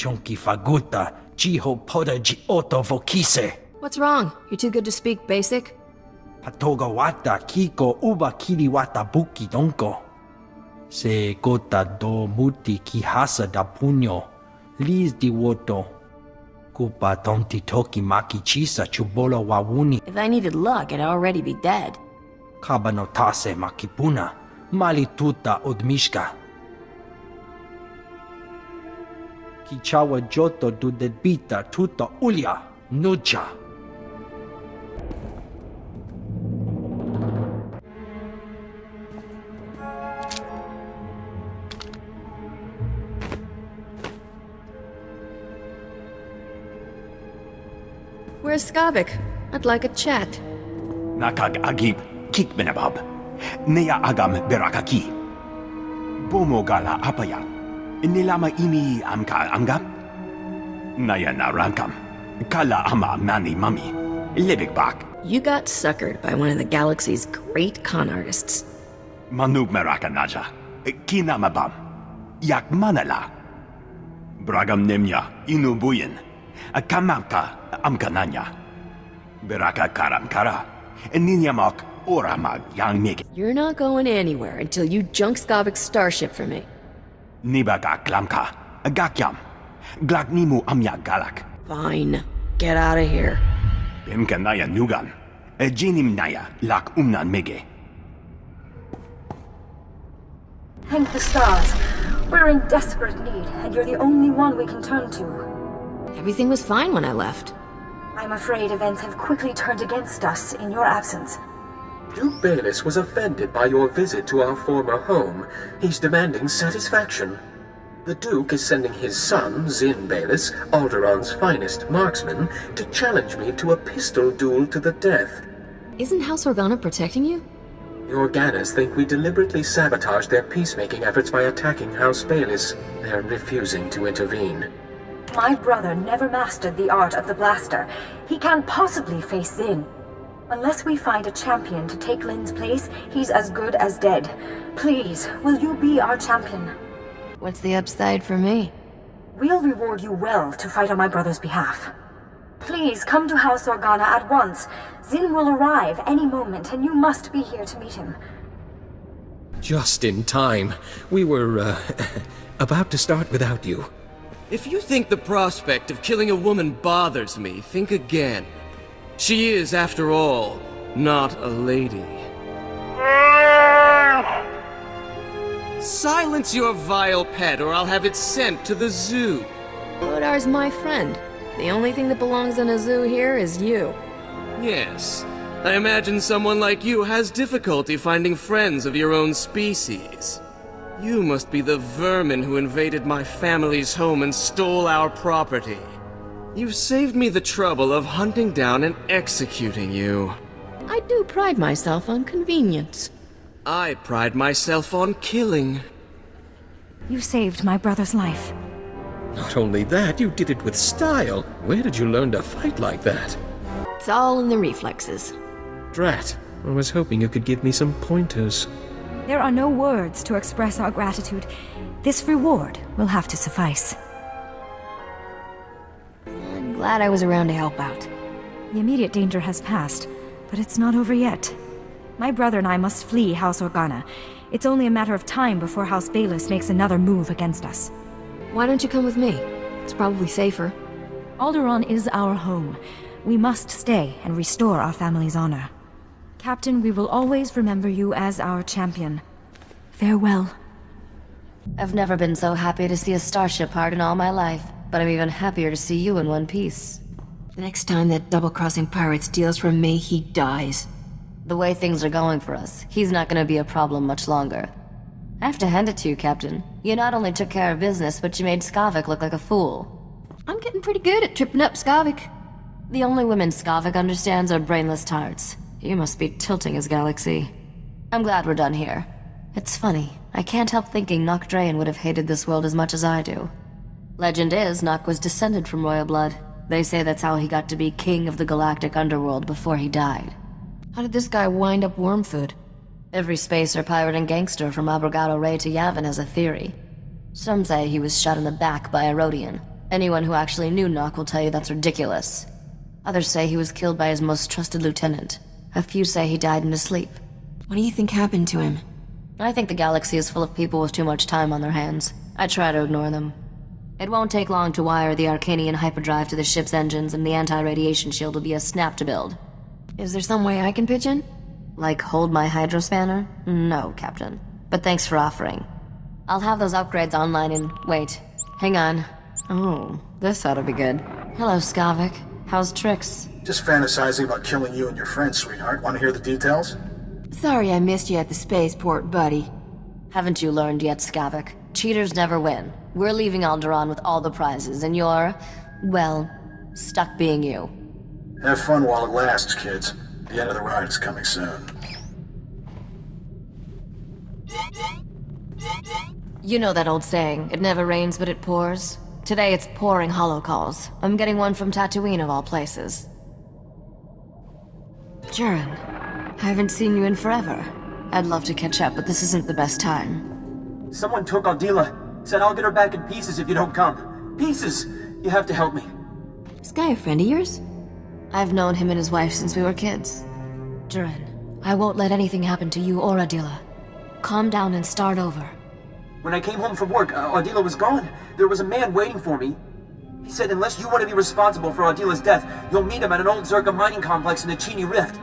Chonki faguta, jiho poda ji oto vokise. What's wrong? You too good to speak basic? Patoga wata kiko uba kiri wata buki donko. Se gota do muti kihasa da puño, lis di woto. Kupa tonti toki maki chisa chubolo wawuni. If I needed luck, I'd already be dead. Kabano tase makipuna, mali tuta odmishka. Kichawa joto du debita tuta ulia, nuja. Where's Skavik? I'd like a chat. Nakag agib kikbenabab. Neya agam berakaki. Bomo gala apaya. Nilama imi amka angap. Naya narangam. Kala ama mani mami. Lebik bak. You got suckered by one of the galaxy's great con artists. Manub meraka naja. Kinamabam. Yak manala. Bragam nemya inubuyin. Kamamka amkananya. Beraka karamkara. Ninyamak oramag yang mig. You're not going anywhere until you junk Skavik's starship for me. Nibaga klamka. Gakyam. Glagnimu amya galak. Fine. Get out of here. Bimkanaya nugan. Jinim naya lak umnan mege. Thank the stars. We're in desperate need, and you're the only one we can turn to. Everything was fine when I left. I'm afraid events have quickly turned against us in your absence. Duke Bayless was offended by your visit to our former home. He's demanding satisfaction. The Duke is sending his son, Zin Bayless, Alderon's finest marksman, to challenge me to a pistol duel to the death. Isn't House Organa protecting you? The Organas think we deliberately sabotaged their peacemaking efforts by attacking House Bayless. They're refusing to intervene. My brother never mastered the art of the blaster. He can't possibly face Zin. Unless we find a champion to take Lin's place, he's as good as dead. Please, will you be our champion? What's the upside for me? We'll reward you well to fight on my brother's behalf. Please, come to House Organa at once. Zin will arrive any moment, and you must be here to meet him. Just in time. We were, about to start without you. If you think the prospect of killing a woman bothers me, think again. She is, after all, not a lady. Silence your vile pet, or I'll have it sent to the zoo. Lodar's my friend. The only thing that belongs in a zoo here is you. Yes, I imagine someone like you has difficulty finding friends of your own species. You must be the vermin who invaded my family's home and stole our property. You've saved me the trouble of hunting down and executing you. I do pride myself on convenience. I pride myself on killing. You saved my brother's life. Not only that, you did it with style. Where did you learn to fight like that? It's all in the reflexes. Drat, I was hoping you could give me some pointers. There are no words to express our gratitude. This reward will have to suffice. I'm glad I was around to help out. The immediate danger has passed, but it's not over yet. My brother and I must flee House Organa. It's only a matter of time before House Bayless makes another move against us. Why don't you come with me? It's probably safer. Alderon is our home. We must stay and restore our family's honor. Captain, we will always remember you as our champion. Farewell. I've never been so happy to see a starship hard in all my life, but I'm even happier to see you in one piece. The next time that double-crossing pirate steals from me, he dies. The way things are going for us, he's not gonna be a problem much longer. I have to hand it to you, Captain. You not only took care of business, but you made Skavik look like a fool. I'm getting pretty good at tripping up Skavik. The only women Skavik understands are brainless tarts. You must be tilting his galaxy. I'm glad we're done here. It's funny, I can't help thinking Nock Draen would have hated this world as much as I do. Legend is, Nock was descended from royal blood. They say that's how he got to be king of the galactic underworld before he died. How did this guy wind up Wormfood? Every spacer, pirate, and gangster from Abrogado Ray to Yavin has a theory. Some say he was shot in the back by a Rhodian. Anyone who actually knew Nock will tell you that's ridiculous. Others say he was killed by his most trusted lieutenant. A few say he died in his sleep. What do you think happened to him? I think the galaxy is full of people with too much time on their hands. I try to ignore them. It won't take long to wire the Arcanian hyperdrive to the ship's engines, and the anti-radiation shield will be a snap to build. Is there some way I can pitch in? Like hold my hydrospanner? No, Captain. But thanks for offering. I'll have those upgrades online in... Wait. Hang on. Oh, this ought to be good. Hello, Skavik. How's Trix? Just fantasizing about killing you and your friends, sweetheart. Want to hear the details? Sorry I missed you at the spaceport, buddy. Haven't you learned yet, Skavik? Cheaters never win. We're leaving Alderaan with all the prizes, and you're... well, stuck being you. Have fun while it lasts, kids. The end of the ride is coming soon. You know that old saying, it never rains but it pours? Today it's pouring holocalls. I'm getting one from Tatooine of all places. Jurin, I haven't seen you in forever. I'd love to catch up, but this isn't the best time. Someone took Ardila. Said I'll get her back in pieces if you don't come. Pieces! You have to help me. Is Guy a friend of yours? I've known him and his wife since we were kids. Jurin, I won't let anything happen to you or Ardila. Calm down and start over. When I came home from work, Ardila was gone. There was a man waiting for me. He said unless you want to be responsible for Ardila's death, you'll meet him at an old Zerka mining complex in the Chini Rift.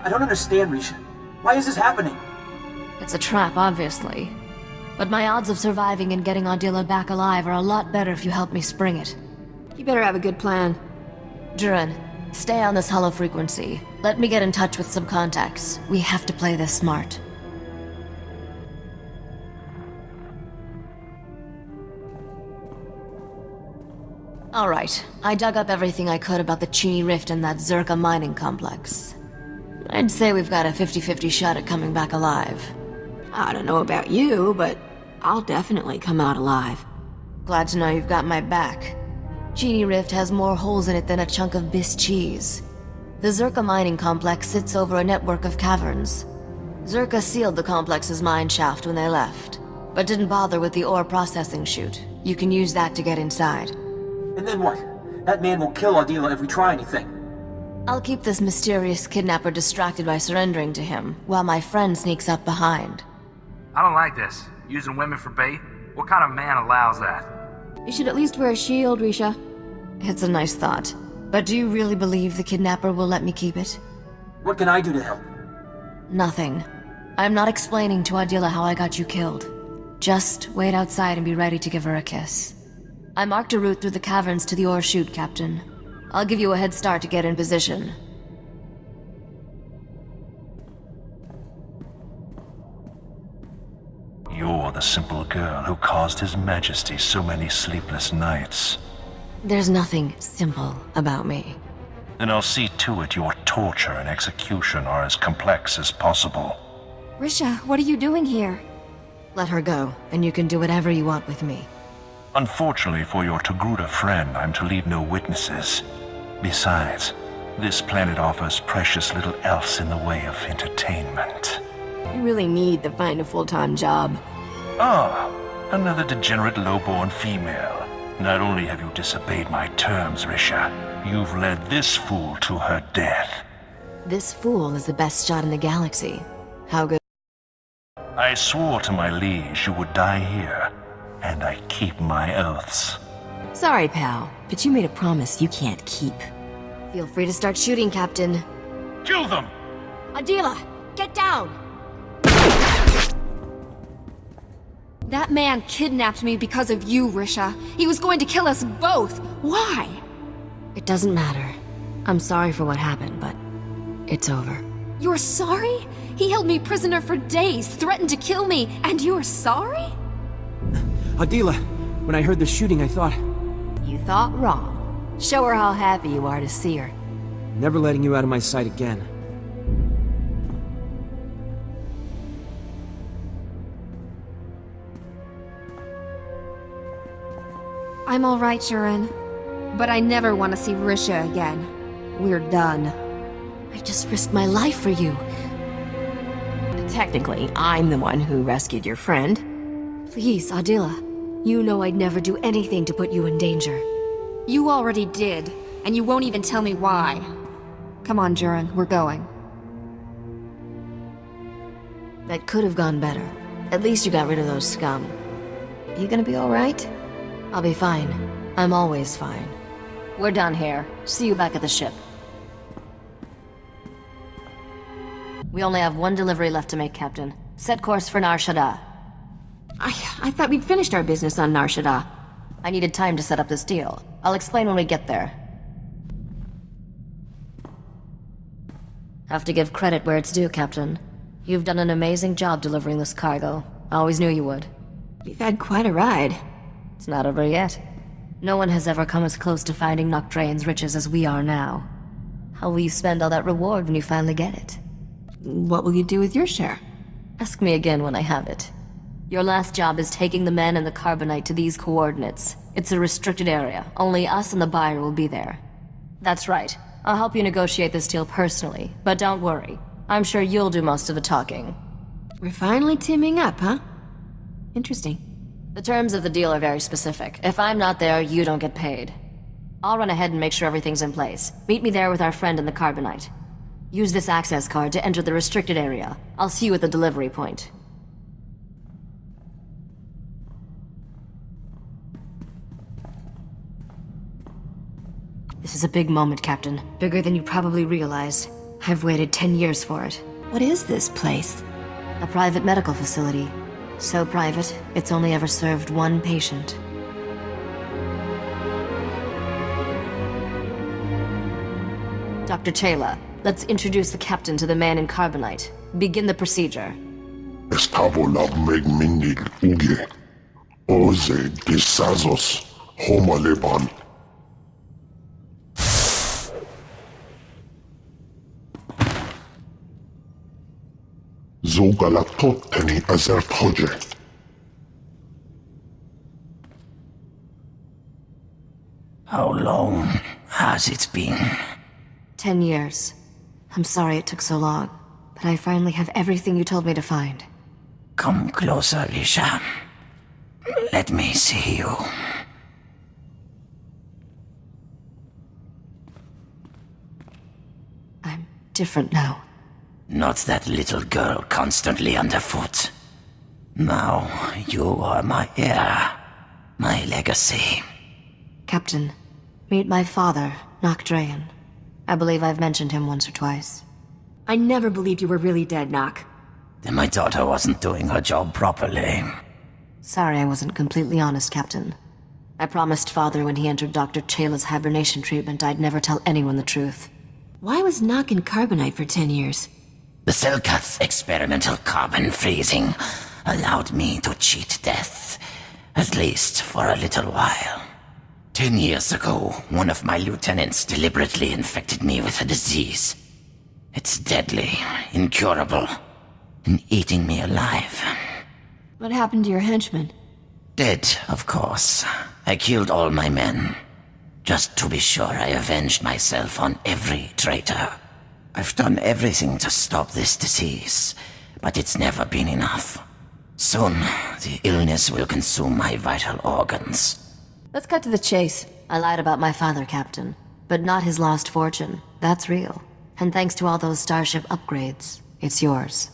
I don't understand, Risha. Why is this happening? It's a trap, obviously. But my odds of surviving and getting Ardila back alive are a lot better if you help me spring it. You better have a good plan. Jurin, stay on this hollow frequency. Let me get in touch with some contacts. We have to play this smart. Alright, I dug up everything I could about the Chini Rift and that Zerka mining complex. I'd say we've got a 50-50 shot at coming back alive. I don't know about you, but I'll definitely come out alive. Glad to know you've got my back. Chini Rift has more holes in it than a chunk of Biss cheese. The Zerka mining complex sits over a network of caverns. Zerka sealed the complex's mine shaft when they left, but didn't bother with the ore processing chute. You can use that to get inside. And then what? That man will kill Ardila if we try anything. I'll keep this mysterious kidnapper distracted by surrendering to him, while my friend sneaks up behind. I don't like this. Using women for bait? What kind of man allows that? You should at least wear a shield, Risha. It's a nice thought. But do you really believe the kidnapper will let me keep it? What can I do to help? Nothing. I'm not explaining to Ardila how I got you killed. Just wait outside and be ready to give her a kiss. I marked a route through the caverns to the ore chute, Captain. I'll give you a head start to get in position. You're the simple girl who caused His Majesty so many sleepless nights. There's nothing simple about me. Then I'll see to it your torture and execution are as complex as possible. Risha, what are you doing here? Let her go, and you can do whatever you want with me. Unfortunately for your Togruta friend, I'm to leave no witnesses. Besides, this planet offers precious little else in the way of entertainment. You really need to find a full-time job. Ah, another degenerate low-born female. Not only have you disobeyed my terms, Risha, you've led this fool to her death. This fool is the best shot in the galaxy. How good? I swore to my liege you would die here, and I keep my oaths. Sorry, pal, but you made a promise you can't keep. Feel free to start shooting, Captain. Kill them! Ardila, get down! That man kidnapped me because of you, Risha. He was going to kill us both. Why? It doesn't matter. I'm sorry for what happened, but it's over. You're sorry? He held me prisoner for days, threatened to kill me, and you're sorry? Ardila, when I heard the shooting, I thought... You thought wrong. Show her how happy you are to see her. Never letting you out of my sight again. I'm alright, Jurin. But I never want to see Risha again. We're done. I just risked my life for you. Technically, I'm the one who rescued your friend. Please, Ardila. You know I'd never do anything to put you in danger. You already did, and you won't even tell me why. Come on, Jurin, we're going. That could have gone better. At least you got rid of those scum. You gonna be alright? I'll be fine. I'm always fine. We're done here. See you back at the ship. We only have one delivery left to make, Captain. Set course for Nar Shaddaa. I thought we'd finished our business on Nar Shaddaa. I needed time to set up this deal. I'll explain when we get there. Have to give credit where it's due, Captain. You've done an amazing job delivering this cargo. I always knew you would. We've had quite a ride. It's not over yet. No one has ever come as close to finding Nocdrayan's riches as we are now. How will you spend all that reward when you finally get it? What will you do with your share? Ask me again when I have it. Your last job is taking the men and the carbonite to these coordinates. It's a restricted area. Only us and the buyer will be there. That's right. I'll help you negotiate this deal personally, but don't worry. I'm sure you'll do most of the talking. We're finally teaming up, huh? Interesting. The terms of the deal are very specific. If I'm not there, you don't get paid. I'll run ahead and make sure everything's in place. Meet me there with our friend in the carbonite. Use this access card to enter the restricted area. I'll see you at the delivery point. This is a big moment, Captain. Bigger than you probably realized. I've waited 10 years for it. What is this place? A private medical facility. So private, it's only ever served one patient. Dr. Chela, let's introduce the captain to the man in carbonite. Begin the procedure. Estabola megminil uge. Oze disazos homaleban. Zogalatoteni azertoje. How long has it been? 10 years. I'm sorry it took so long, but I finally have everything you told me to find. Come closer, Risha. Let me see you. I'm different now. Not that little girl constantly underfoot. Now you are my heir, my legacy. Captain, meet my father, Nocdrayan. I believe I've mentioned him once or twice. I never believed you were really dead, Nock. Then my daughter wasn't doing her job properly. Sorry I wasn't completely honest, Captain. I promised Father when he entered Dr. Chela's hibernation treatment I'd never tell anyone the truth. Why was Nock in carbonite for 10 years? The Selkath's experimental carbon freezing allowed me to cheat death, at least for a little while. 10 years ago, one of my lieutenants deliberately infected me with a disease. It's deadly, incurable, and eating me alive. What happened to your henchmen? Dead, of course. I killed all my men. Just to be sure I avenged myself on every traitor. I've done everything to stop this disease, but it's never been enough. Soon, the illness will consume my vital organs. Let's cut to the chase. I lied about my father, Captain. But not his lost fortune. That's real. And thanks to all those starship upgrades, it's yours.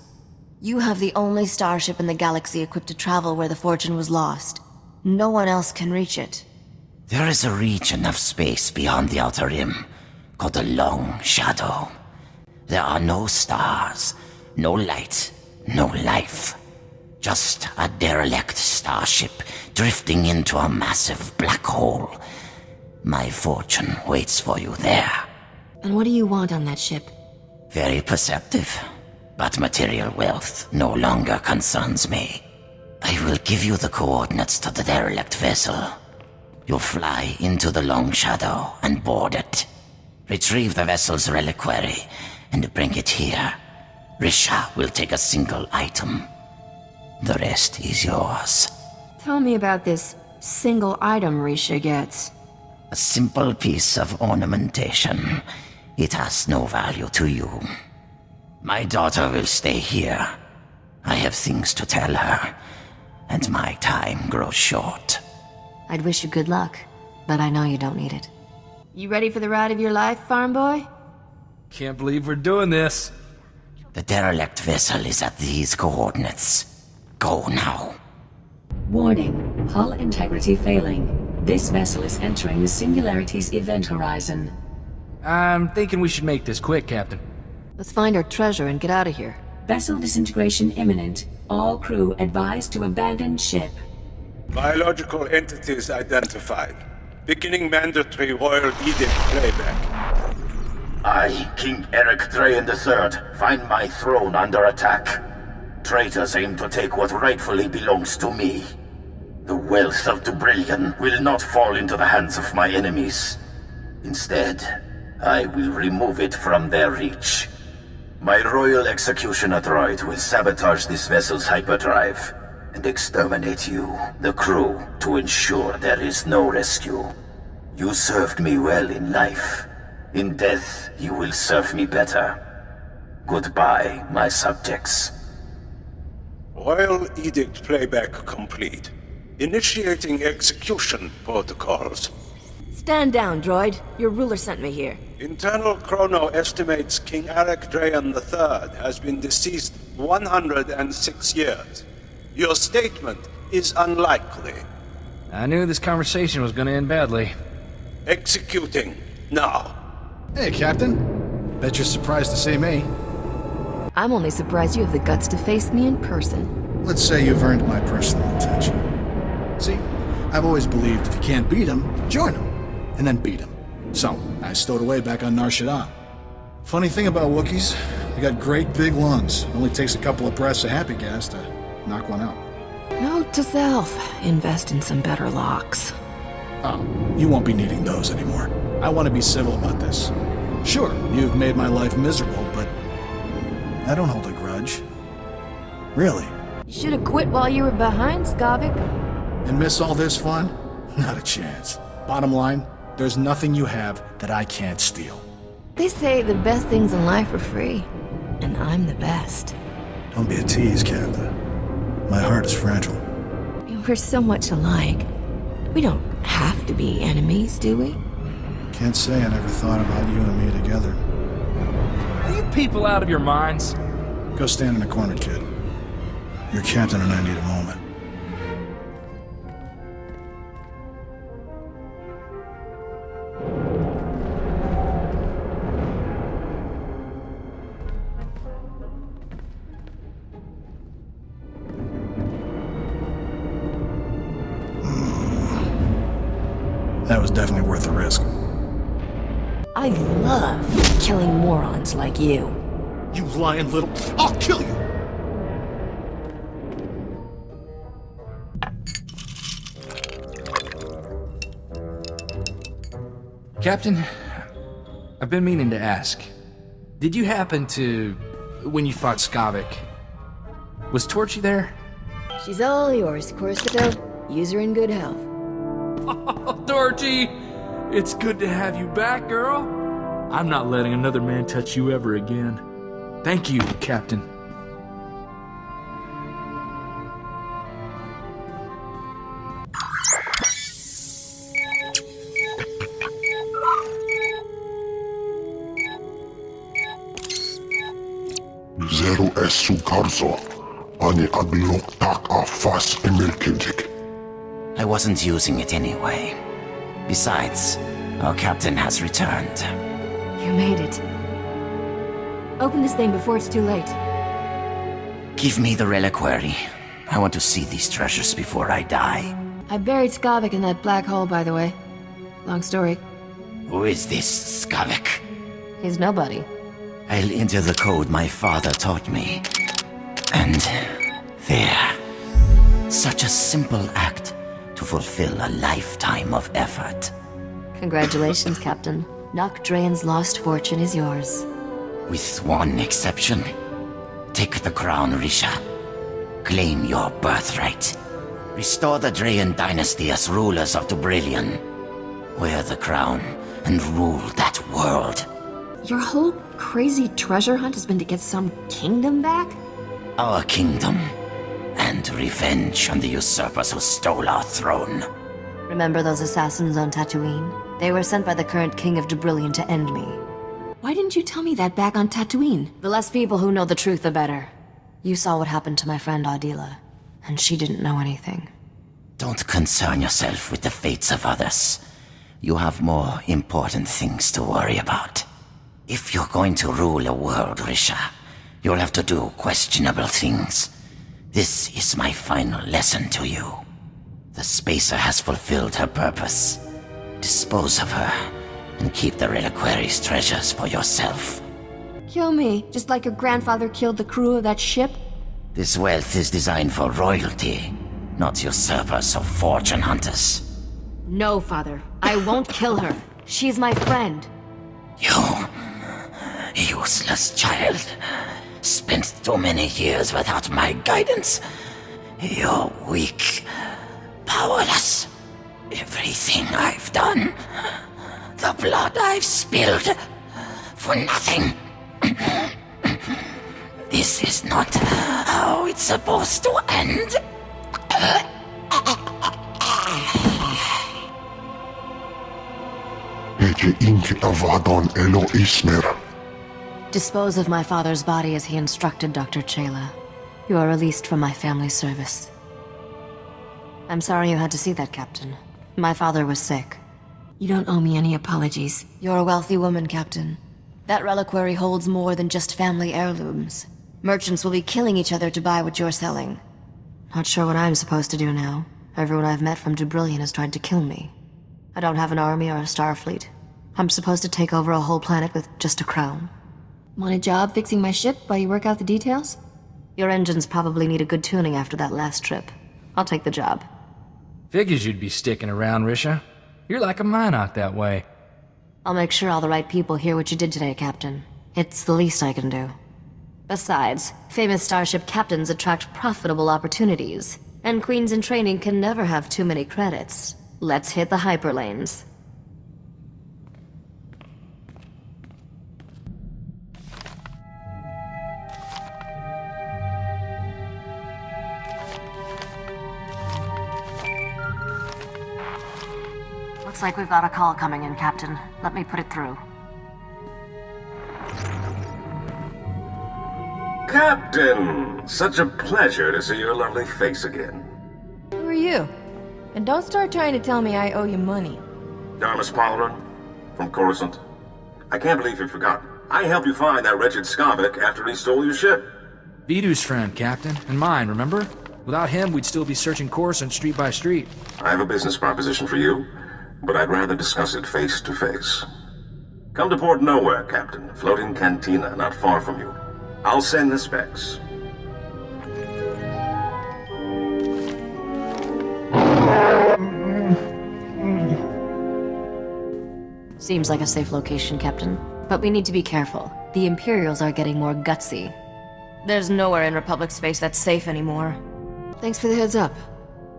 You have the only starship in the galaxy equipped to travel where the fortune was lost. No one else can reach it. There is a region of space beyond the Outer Rim, called the Long Shadow. There are no stars, no light, no life. Just a derelict starship drifting into a massive black hole. My fortune waits for you there. And what do you want on that ship? Very perceptive, but material wealth no longer concerns me. I will give you the coordinates to the derelict vessel. You'll fly into the Long Shadow and board it. Retrieve the vessel's reliquary and bring it here. Risha will take a single item. The rest is yours. Tell me about this single item Risha gets. A simple piece of ornamentation. It has no value to you. My daughter will stay here. I have things to tell her, and my time grows short. I'd wish you good luck. but I know you don't need it. You ready for the ride of your life, farm boy? Can't believe we're doing this. The derelict vessel is at these coordinates. Go now. Warning. Hull integrity failing. This vessel is entering the Singularity's event horizon. I'm thinking we should make this quick, Captain. Let's find our treasure and get out of here. Vessel disintegration imminent. All crew advised to abandon ship. Biological entities identified. Beginning mandatory royal edict playback. I, King Eric Draen III, find my throne under attack. Traitors aim to take what rightfully belongs to me. The wealth of Dubrillion will not fall into the hands of my enemies. Instead, I will remove it from their reach. My royal executioner droid will sabotage this vessel's hyperdrive and exterminate you, the crew, to ensure there is no rescue. You served me well in life. In death, you will serve me better. Goodbye, my subjects. Royal edict playback complete. Initiating execution protocols. Stand down, droid. Your ruler sent me here. Internal chrono estimates King Eric Draen III has been deceased 106 years. Your statement is unlikely. I knew this conversation was gonna end badly. Executing now. Hey, Captain. Bet you're surprised to see me. I'm only surprised you have the guts to face me in person. Let's say you've earned my personal attention. See, I've always believed if you can't beat him, join him, and then beat him. So, I stowed away back on Nar Shaddaa. Funny thing about Wookiees, they got great big lungs. It only takes a couple of breaths of happy gas to knock one out. Note to self, invest in some better locks. Oh, you won't be needing those anymore. I want to be civil about this. Sure, you've made my life miserable, but I don't hold a grudge. Really. You should have quit while you were behind, Skavik. And miss all this fun? Not a chance. Bottom line, there's nothing you have that I can't steal. They say the best things in life are free, and I'm the best. Don't be a tease, Captain. My heart is fragile. We're so much alike. We don't have to be enemies, do we? Can't say I never thought about you and me together. Are you people out of your minds? Go stand in the corner, kid. Your captain and I need a moment. That was definitely worth the risk. I love killing morons like you. You lying little... I'll kill you! Captain, I've been meaning to ask. Did you happen to... when you fought Skavik, was Torchy there? She's all yours, Corso. Use her in good health. Oh, Torchy! It's good to have you back, girl. I'm not letting another man touch you ever again. Thank you, Captain. Zero esu Corso. Ani aglok tak a fas emelkintik. I wasn't using it anyway. Besides, our captain has returned. You made it. Open this thing before it's too late. Give me the reliquary. I want to see these treasures before I die. I buried Skavik in that black hole, by the way. Long story. Who is this Skavik? He's nobody. I'll enter the code my father taught me. And there. Such a simple act to fulfill a lifetime of effort. Congratulations, Captain. Nock Draen's lost fortune is yours. With one exception. Take the crown, Risha. Claim your birthright. Restore the Draen dynasty as rulers of Dubrillion. Wear the crown and rule that world. Your whole crazy treasure hunt has been to get some kingdom back? Our kingdom. And revenge on the usurpers who stole our throne. Remember those assassins on Tatooine? They were sent by the current king of Dubrillion to end me. Why didn't you tell me that back on Tatooine? The less people who know the truth, the better. You saw what happened to my friend Adila, and she didn't know anything. Don't concern yourself with the fates of others. You have more important things to worry about. If you're going to rule a world, Risha, you'll have to do questionable things. This is my final lesson to you. The Spacer has fulfilled her purpose. Dispose of her, and keep the reliquary's treasures for yourself. Kill me, just like your grandfather killed the crew of that ship? This wealth is designed for royalty, not usurpers or fortune hunters. No, Father. I won't kill her. She's my friend. You useless child. Spent too many years without my guidance. You're weak, powerless. Everything I've done, the blood I've spilled, for nothing. This is not how it's supposed to end. Dispose of my father's body as he instructed, Dr. Chela. You are released from my family service. I'm sorry you had to see that, Captain. My father was sick. You don't owe me any apologies. You're a wealthy woman, Captain. That reliquary holds more than just family heirlooms. Merchants will be killing each other to buy what you're selling. Not sure what I'm supposed to do now. Everyone I've met from Dubrillion has tried to kill me. I don't have an army or a star fleet. I'm supposed to take over a whole planet with just a crown. Want a job fixing my ship while you work out the details? Your engines probably need a good tuning after that last trip. I'll take the job. Figures you'd be sticking around, Risha. You're like a Minoc that way. I'll make sure all the right people hear what you did today, Captain. It's the least I can do. Besides, famous starship captains attract profitable opportunities, and queens in training can never have too many credits. Let's hit the hyperlanes. Looks like we've got a call coming in, Captain. Let me put it through. Captain! Such a pleasure to see your lovely face again. Who are you? And don't start trying to tell me I owe you money. Darmas Palarin, from Coruscant. I can't believe you've forgotten. I helped you find that wretched Skavik after he stole your ship. Vidu's friend, Captain, and mine, remember? Without him, we'd still be searching Coruscant street by street. I have a business proposition for you, but I'd rather discuss it face to face. Come to Port Nowhere, Captain. Floating cantina not far from you. I'll send the specs. Seems like a safe location, Captain. But we need to be careful. The Imperials are getting more gutsy. There's nowhere in Republic space that's safe anymore. Thanks for the heads up.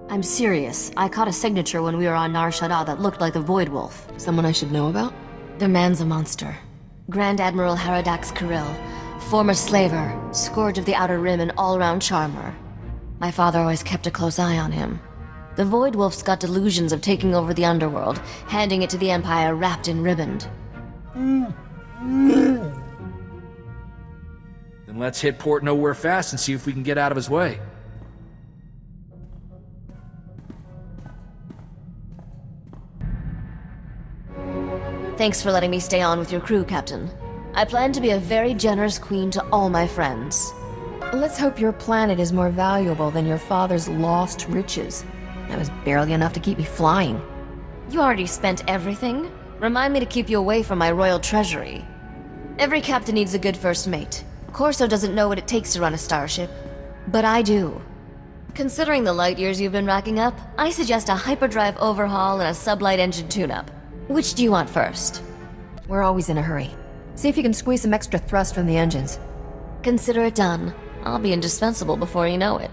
I'm serious. I caught a signature when we were on Nar Shaddaa that looked like the Void Wolf. Someone I should know about? The man's a monster. Grand Admiral Haradax Kirill. Former slaver, scourge of the Outer Rim and all-round charmer. My father always kept a close eye on him. The Void Wolf's got delusions of taking over the underworld, handing it to the Empire wrapped in riband. Then let's hit Port Nowhere fast and see if we can get out of his way. Thanks for letting me stay on with your crew, Captain. I plan to be a very generous queen to all my friends. Let's hope your planet is more valuable than your father's lost riches. That was barely enough to keep me flying. You already spent everything? Remind me to keep you away from my royal treasury. Every captain needs a good first mate. Corso doesn't know what it takes to run a starship. But I do. Considering the light years you've been racking up, I suggest a hyperdrive overhaul and a sublight engine tune-up. Which do you want first? We're always in a hurry. See if you can squeeze some extra thrust from the engines. Consider it done. I'll be indispensable before you know it.